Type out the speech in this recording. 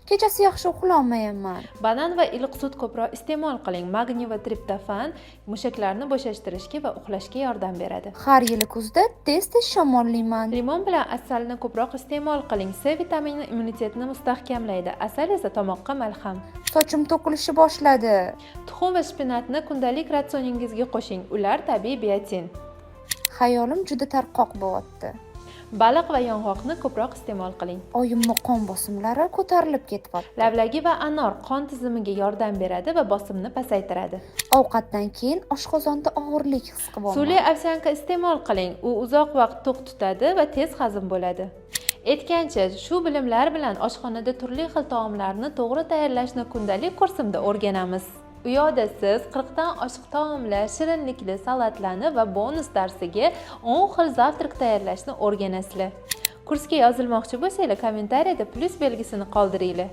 Kechasi yaxshi uxlolmayapman. Banan va iliq sut ko'proq iste'mol qiling. Magniy va triptofan mushaklarni bo'shashtirishga va uxlashga yordam beradi. Har yili kuzda tez-tez shamollayman. Limon bilan asalni ko'proq iste'mol qiling. C vitamini immunitetni mustahkamlaydi. Asal esa tomoqqa malham. Sochim to'kilishni boshladi. Tuxum va shpinatni kundalik ratsioningizga qo'shing. Ular tabiiy biotin. Xayolim juda tarqoq bo'lyapti. Baliq va yong'oqni ko'proq iste'mol qiling. Oyimning qon bosimlari ko'tarilib ketyapti. Lavlagi va anor qon tizimiga yordam beradi va bosimni pasaytiradi. Ovqatdan keyin oshqozonda og'irlik his qilaman. Suli ovsyanka iste'mol qiling. U uzoq vaqt to'q tutadi va tez hazm bo'ladi. Aytgancha, shu bilimlar bilan oshxonada turli xil taomlarni to'g'ri tayyorlashni kundalik kursimda o'rganamiz. U yoqda siz 40 dan oshiq taomlar, shirinlikli salatlarni va bonus darsiga 10 xil zavtrak tayyorlashni o'rganasizlar. Kursga yozilmoqchi bo'lsanglar, kommentariyada plus belgisini qoldiringlar.